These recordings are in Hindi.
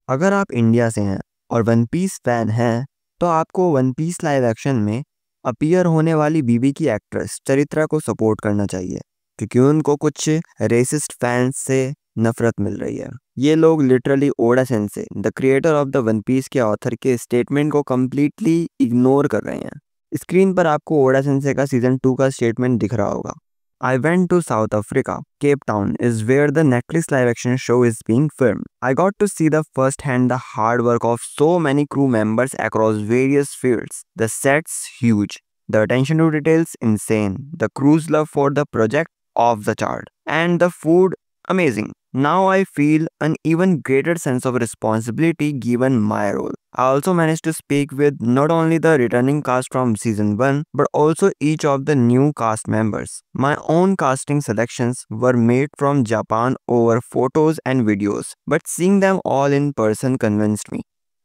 अगर आप इंडिया से हैं और वन पीस फैन हैं तो आपको वन पीस लाइव एक्शन में अपीयर होने वाली बीबी की एक्ट्रेस चरित्रा को सपोर्ट करना चाहिए, क्योंकि उनको कुछ रेसिस्ट फैंस से नफरत मिल रही है। ये लोग literally Oda sensei, the creator of the One Piece के ऑथर के स्टेटमेंट को कम्प्लीटली इग्नोर कर रहे हैं। स्क्रीन पर आपको ओडा सेंसे का सीजन 2 का स्टेटमेंट दिख रहा होगा। I went to South Africa. Cape Town is where the Netflix live action show is being filmed. I got to see the first hand the hard work of so many crew members across various fields. The sets huge. The attention to details insane. The crew's love for the project off the chart. And the food amazing. Now I feel an even greater sense of responsibility given my role. I also managed to speak with not only the returning cast from season 1 but also each of the new cast members. My own casting selections were made from Japan over photos and videos, but seeing them all in person convinced me.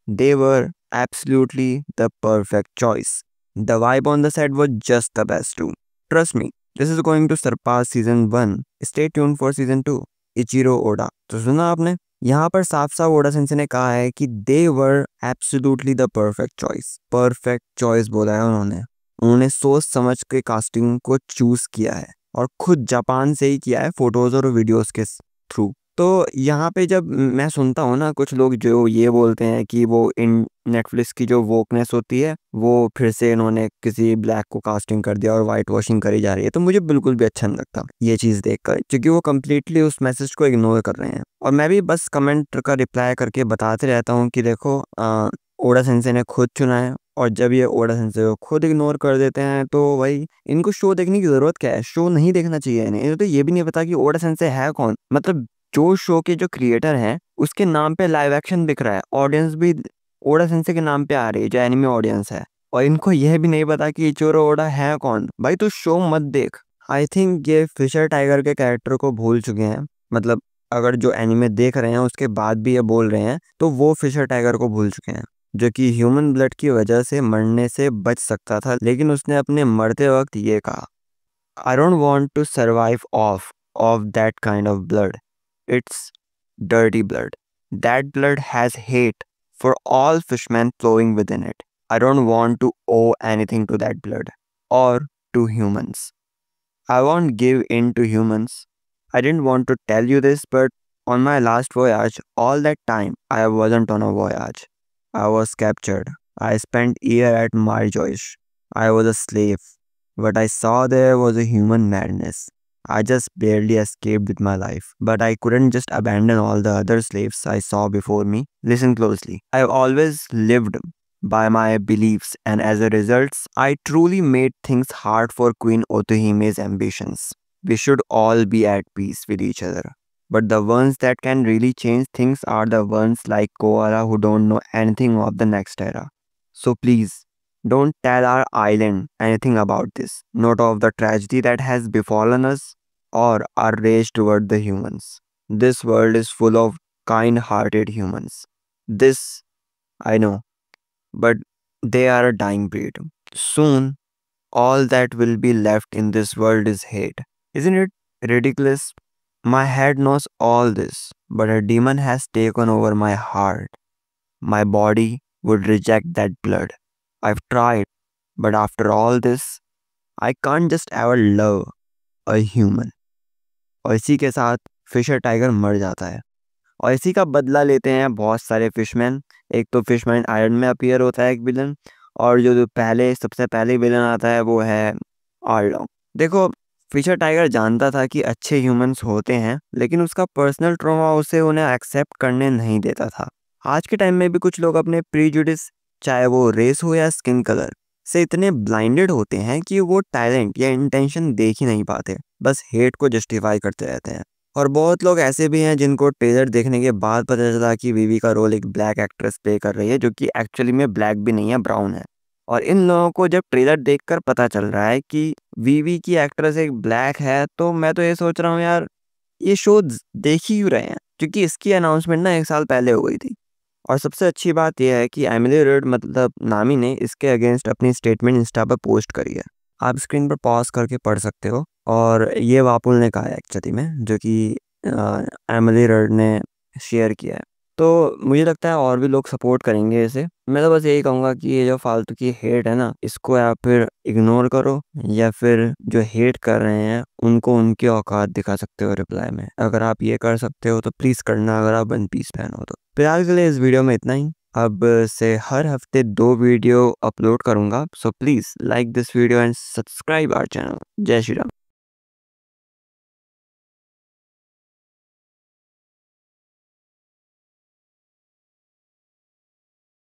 They were absolutely the perfect choice. The vibe on the set was just the best too. Trust me, this is going to surpass season 1. Stay tuned for season 2. Eiichiro Oda. तो सुना आपने, यहाँ पर साफ साफ ओडा सेंसे ने कहा है कि they were absolutely the perfect choice. Perfect choice बोला है उन्होंने सोच समझ के कास्टिंग को चूज किया है और खुद जापान से ही किया है, फोटोज और वीडियोस के थ्रू। तो यहाँ पे जब मैं सुनता हूँ ना, कुछ लोग जो ये बोलते हैं कि वो इन नेटफ्लिक्स की जो वोकनेस होती है वो फिर से इन्होंने किसी ब्लैक को कास्टिंग कर दिया और वाइट वॉशिंग करी जा रही है, तो मुझे बिल्कुल भी अच्छा नहीं लगता ये चीज़ देखकर, क्योंकि वो कम्प्लीटली उस मैसेज को इग्नोर कर रहे हैं। और मैं भी बस कमेंट का रिप्लाई करके बताते रहता हूँ कि देखो, ओडा सेंसे ने खुद चुना है, और जब ये ओडा सेंसे को खुद इग्नोर कर देते हैं तो भाई इनको शो देखने की ज़रूरत क्या है? शो नहीं देखना चाहिए इन्हें तो ये भी नहीं पता कि ओडा सेंसे है कौन। मतलब जो शो के जो क्रिएटर हैं उसके नाम पे लाइव एक्शन दिख रहा है, ऑडियंस भी ओडा सेंसे के नाम पे आ रही है, जो एनिमे ऑडियंस है, और इनको यह भी नहीं पता कि इचिरो ओडा है कौन। भाई तो शो मत देख। आई थिंक ये फिशर टाइगर के कैरेक्टर को भूल चुके हैं। मतलब अगर जो एनिमे देख रहे हैं उसके बाद भी ये बोल रहे हैं तो वो फिशर टाइगर को भूल चुके हैं, जो कि ह्यूमन ब्लड की वजह से मरने से बच सकता था, लेकिन उसने अपने मरते वक्त ये कहा, I don't want to survive of that kind of blood. It's dirty blood. That blood has hate for all fishmen flowing within it. I don't want to owe anything to that blood or to humans. I won't give in to humans. I didn't want to tell you this, but on my last voyage, all that time, I wasn't on a voyage. I was captured. I spent a year at Marjoish. I was a slave. What I saw there was a human madness. I just barely escaped with my life, but I couldn't just abandon all the other slaves I saw before me. Listen closely. I've always lived by my beliefs, and as a result, I truly made things hard for Queen Otohime's ambitions. We should all be at peace with each other. But the ones that can really change things are the ones like Koala who don't know anything of the next era. So please, don't tell our island anything about this, not of the tragedy that has befallen us or our rage toward the humans. This world is full of kind-hearted humans. This, I know, but they are a dying breed. Soon, all that will be left in this world is hate. Isn't it ridiculous? My head knows all this, but a demon has taken over my heart. My body would reject that blood. I've tried, but after all this, I can't just ever love a human. और इसी के साथ फिशर टाइगर मर जाता है, और इसी का बदला लेते हैं बहुत सारे फिशमैन। एक तो फिशमैन आयरन में अपीयर होता है एक विलन, और जो सबसे पहले विलन आता है वो है आर्लॉन्ग। देखो, फिशर टाइगर जानता था कि अच्छे ह्यूमंस होते हैं, लेकिन उसका पर्सनल ट्रॉमा उसे उन्हें एक्सेप्ट करने नहीं देता था। आज के टाइम में भी कुछ लोग अपने प्रीजुडिस, चाहे वो रेस हो या स्किन कलर, से इतने ब्लाइंडेड होते हैं कि वो टैलेंट या इंटेंशन देख ही नहीं पाते, बस हेट को जस्टिफाई करते रहते हैं। और बहुत लोग ऐसे भी हैं जिनको ट्रेलर देखने के बाद पता चला कि वीवी का रोल एक ब्लैक एक्ट्रेस प्ले कर रही है, जो कि एक्चुअली में ब्लैक भी नहीं है, ब्राउन है। और इन लोगों को जब ट्रेलर देखकर पता चल रहा है कि वीवी की एक्ट्रेस एक ब्लैक है, तो मैं तो ये सोच रहा हूँ यार, ये शो देख ही क्यों रहे हैं, क्योंकि इसकी अनाउंसमेंट ना 1 साल पहले हो गई थी। और सबसे अच्छी बात यह है कि एमिली रेड, मतलब नामी, ने इसके अगेंस्ट अपनी स्टेटमेंट इंस्टा पर पोस्ट करी है। आप स्क्रीन पर पॉज करके पढ़ सकते हो। और ये वापुल ने कहा है एक्चुअली में, जो कि एमिली रेड ने शेयर किया है। तो मुझे लगता है और भी लोग सपोर्ट करेंगे इसे। मैं तो बस यही कहूँगा कि ये जो फालतू की हेट है ना, इसको या फिर इग्नोर करो, या फिर जो हेट कर रहे हैं उनको उनकी औकात दिखा सकते हो रिप्लाई में। अगर आप ये कर सकते हो तो प्लीज़ करना, अगर आप वन पीस फैन हो तो। फिलहाल के लिए इस वीडियो में इतना ही। अब से हर हफ्ते 2 वीडियो अपलोड करूँगा, so please like this video and subscribe our channel. जय श्री राम।